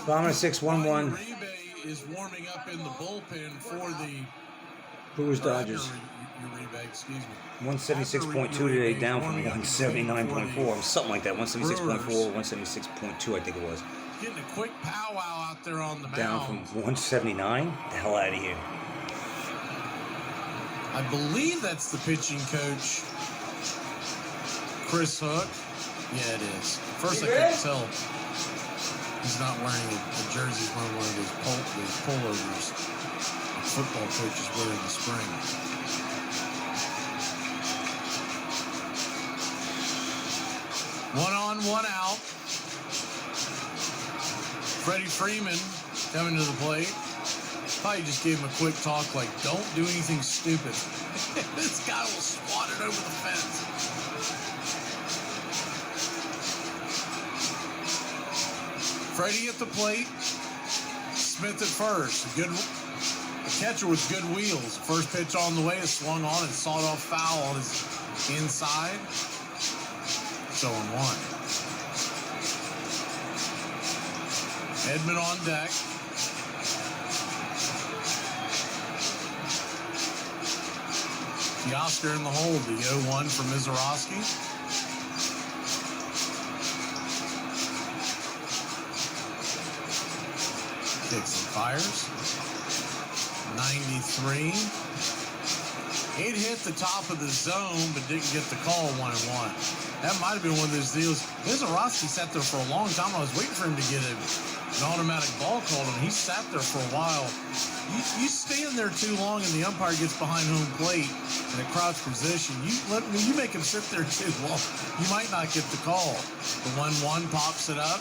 Bomber 6-1-1. Uribe is warming up in the bullpen for the Brewers Dodgers. Uribe, excuse me. 176.2 today, down from 179.4, something like that. 176.4, 176.2, I think it was. Getting a quick powwow out there on the mound. Down from 179. The hell out of here. I believe that's the pitching coach, Chris Hook. Yeah, it is. First, I couldn't tell. He's not wearing a jersey. He's wearing one of those pullovers that football coaches wear in the spring. One on, one out. Freddie Freeman coming to the plate. Probably just gave him a quick talk like, don't do anything stupid. This guy will swat it over the fence. Freddie at the plate. Smith at first. The catcher with good wheels. First pitch on the way is swung on and sawed off foul on his inside. 0-1. Edman on deck. Teoscar in the hold. The 0-1 for Mizorowski. Kicks and fires. 93. It hit the top of the zone, but didn't get the call. 1-1. That might have been one of those deals. Mizorowski sat there for a long time. I was waiting for him to get an automatic ball called, and he sat there for a while. You stand there too long, and the umpire gets behind home plate in a crouch position. You make him sit there too long, you might not get the call. The 1-1 pops it up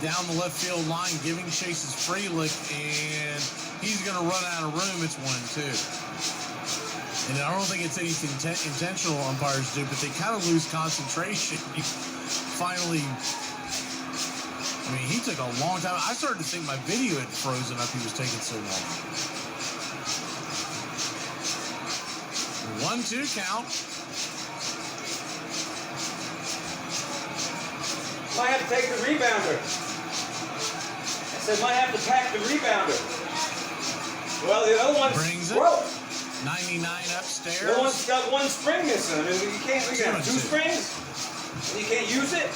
down the left field line, giving Chase's Frelick, and he's going to run out of room. It's 1-2. And I don't think it's anything intentional umpires do, but they kind of lose concentration. Finally, I mean, he took a long time. I started to think my video had frozen up. He was taking so long. 1-2 count. Might have to take the rebounder. I said might have to pack the rebounder. Well, the other one's brings it. broke. 99 upstairs. The other one's got one spring missing. I mean, you can have 2 springs, and you can't use it.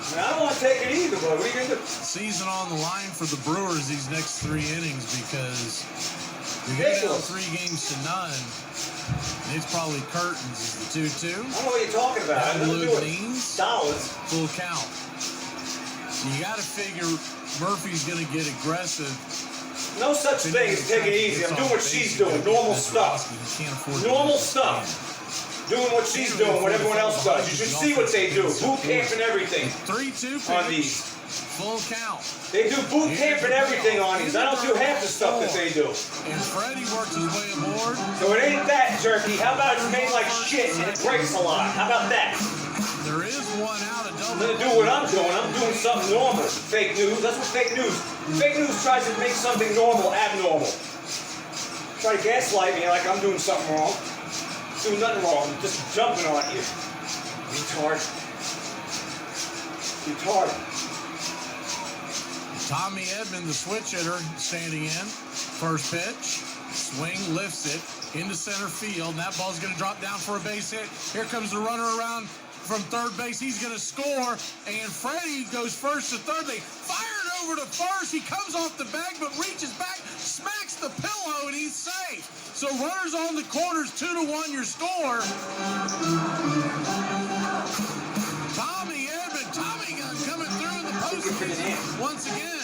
I mean, I don't want to take it either, but what are you going to do? Season on the line for the Brewers these next 3 innings because we got down 3 games to none. And it's probably curtains. Is the 2-2. I don't know what you're talking about. Blue means dollars. Full count. So you got to figure Murphy's going to get aggressive. No such thing as take it easy. I'm doing what she's doing. Normal stuff. Normal stuff. Doing what she's doing, what everyone else does. You should see what they do. Boot camp and everything 3-2 on these. Full count. They do boot camp and everything on these. I don't do half the stuff that they do. And Freddie works his way aboard. So it ain't that jerky. How about it's made like shit and it breaks a lot? How about that? There is one out. I'm gonna do what I'm doing. I'm doing something normal. Fake news. That's what fake news. Fake news tries to make something normal abnormal. Try to gaslight me like I'm doing something wrong. Doing nothing wrong. I'm just jumping on you. Retard. Retard. Tommy Edman, the switch hitter, standing in. First pitch. Swing, lifts it into center field. And that ball's going to drop down for a base hit. Here comes the runner around from third base. He's going to score. And Freddie goes first to third. They fire it over to first. He comes off the bag but reaches back, smacks the pillow, and he's safe. So runners on the corners, 2-1 your score. Tommy Edman, Tommy gun coming through the post once again.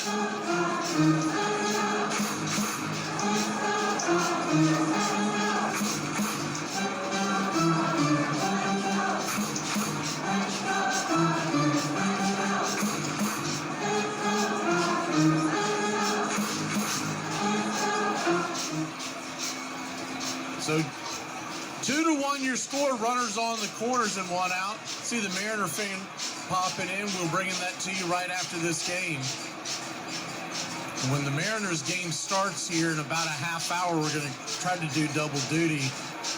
So 2-1 your score, runners on the corners and 1 out. See the Mariner fan popping in. We're bringing that to you right after this game. When the Mariners game starts here in about a half hour, we're going to try to do double duty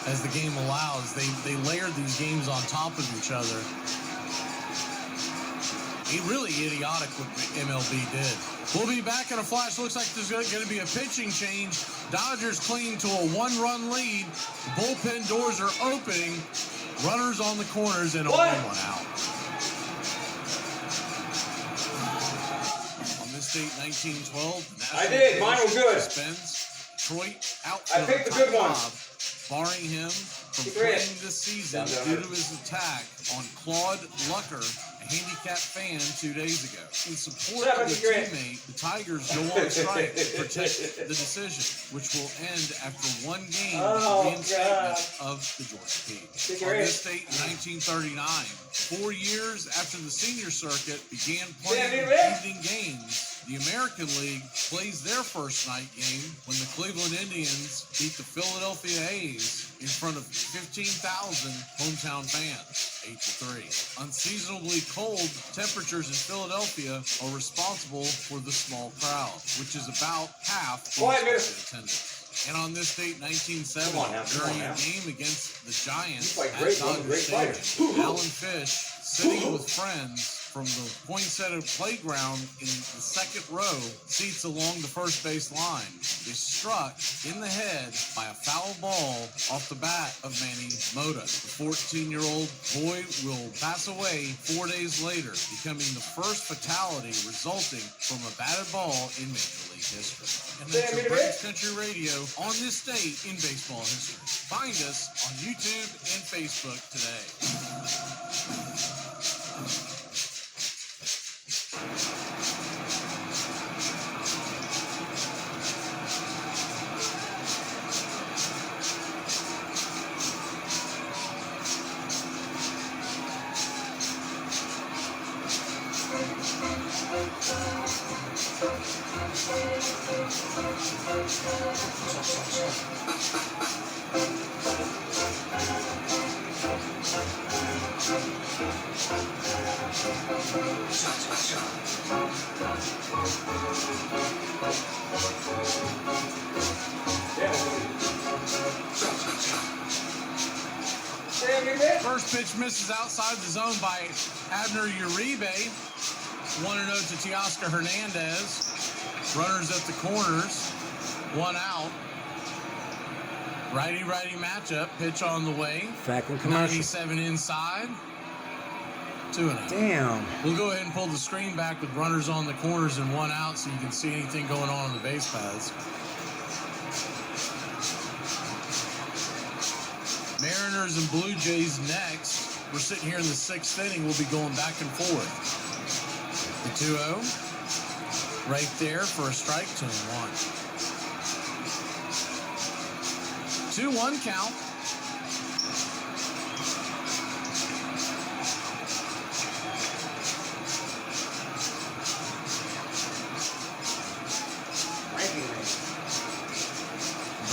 as the game allows. They layer these games on top of each other. really idiotic what MLB did. We'll be back in a flash. Looks like there's going to be a pitching change. Dodgers cling to a 1-run lead. The bullpen doors are opening. Runners on the corners and only one out. On this date, 1912, I did. Mine were good. Detroit out. I picked the good ones. Barring him from playing this season due to his attack on Claude Lucker, a handicapped fan 2 days ago. In support of their teammate, the Tigers go on strike to protect the decision, which will end after one game with the reinstatement of the Georgia Peach. On this date in 1939, 4 years after the senior circuit began playing evening games, the American League plays their first night game when the Cleveland Indians beat the Philadelphia A's in front of 15,000 hometown fans, 8-3. Unseasonably cold temperatures in Philadelphia are responsible for the small crowd, which is about half the attendance. And on this date, 1970, during a game against the Giants at Dodger Stadium, Alan Fish, sitting with friends from the poinsettia playground in the second row, seats along the first base line, is struck in the head by a foul ball off the bat of Manny Mota. The 14-year-old boy will pass away 4 days later, becoming the first fatality resulting from a batted ball in Major League history. And that's your Braves Country Radio on this date in baseball history. Find us on YouTube and Facebook today. First pitch misses outside the zone by Abner Uribe. 1-0 to Teoscar Hernandez. Runners at the corners. 1 out. Righty-righty matchup. Pitch on the way. 97 inside. 2-0. Damn. We'll go ahead and pull the screen back with runners on the corners and 1 out so you can see anything going on the base paths. Mariners and Blue Jays next. We're sitting here in the 6th inning. We'll be going back and forth. The 2-0. Right there for a strike, 2-1. 2-1 count.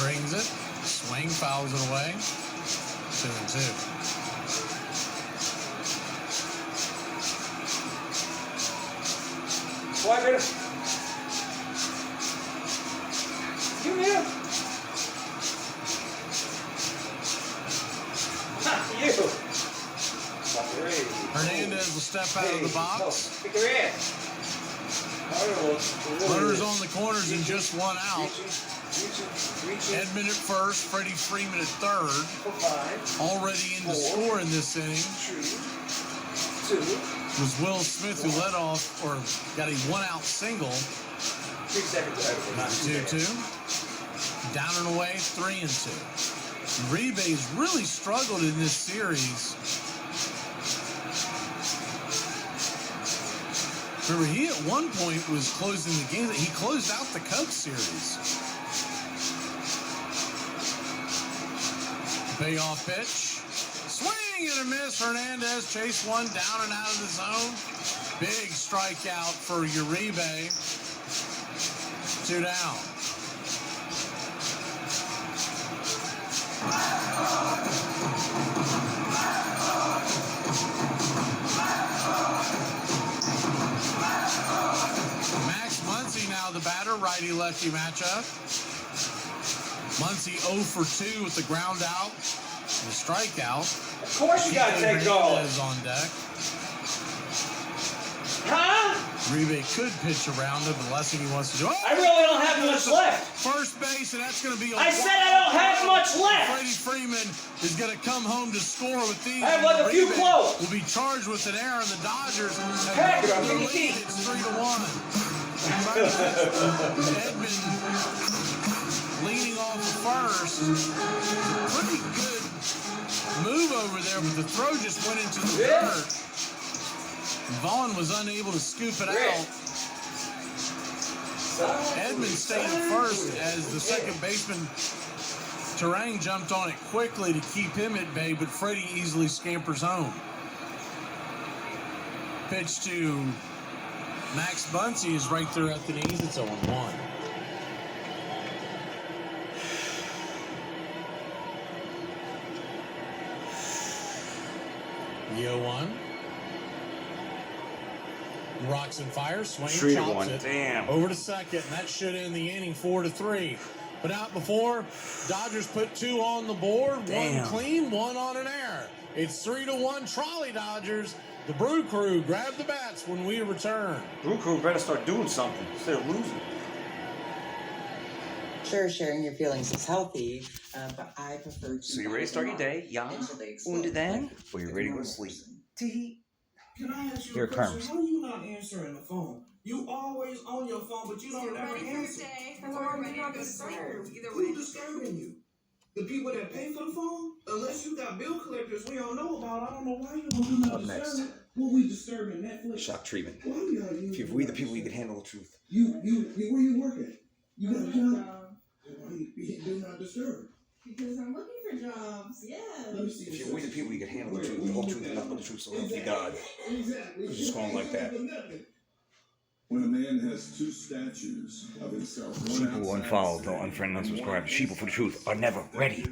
Brings it. Swing, fouls it away. 2-2. Why, minute? You here? You. Hernandez will step out of the box. Pick your head. Runners on the corners and just 1 out. Edmund at first, Freddie Freeman at third. Already in to score in this inning was Will Smith, who led off or got a 1-out single. 2-2. Down and away, 3-2. Uribe's really struggled in this series. Remember, he at one point was closing the game. He closed out the Cubs series. Payoff pitch. Swing and a miss. Hernandez chased one down and out of the zone. Big strikeout for Uribe. 2 down. Max Muncy now the batter, righty-lefty matchup. Muncy 0 for 2 with the ground out and a strikeout. Of course you got to take calls. On deck. Rebe could pitch around it, but the last thing he wants to do. I really don't have much left. First base, and that's going to be. I said I don't have much left. Freddie Freeman is going to come home to score with these. I have like a few close. Will be charged with an error, and the Dodgers have Heck, lost I'm their getting lead. It's 3-1. Edmund leaning off the first. Pretty good move over there, but the throw just went into the dirt. Vaughn was unable to scoop it out. Edmund stayed at first as the second baseman Terang jumped on it quickly to keep him at bay, but Freddie easily scampers home. Pitch to Max Buncy is right there at the knees. It's 0-1. The 0-1. Rocks and fires, swing, chops it. Damn. Over to second, and that should end the inning 4-3. But out before, Dodgers put 2 on the board, Damn. 1 clean, 1 on an error. It's 3-1 Trolley Dodgers. The Brew Crew grab the bats when we return. Brew Crew better start doing something instead of losing. Sure, sharing your feelings is healthy, but I prefer to. So you ready to start your day? Ja. Und then? Or you ready to go to sleep? Tee. Can I ask you Here a it question? comes. Why are you not answering the phone? You always on your phone, but you don't ever answer. Who's disturbing you? The people that pay for the phone? Unless you got bill collectors we don't know about, I don't know why you don't do Up nothing next. disturbing. What we disturbing Netflix? Shock treatment. Why are you If you read the people, you can handle the truth. You where you working? You got a job? Why you do not disturb? Because I'm looking for jobs, yeah. Let me see. If you read the people, you can handle the truth. The whole truth and nothing but the truth. So help you God. Exactly. Because you're scrolling like that. When a man has 2 statues of himself, one People who outside unfollow, the don't state, unfriend, and unsubscribe. one Sheeple for the truth are never ready.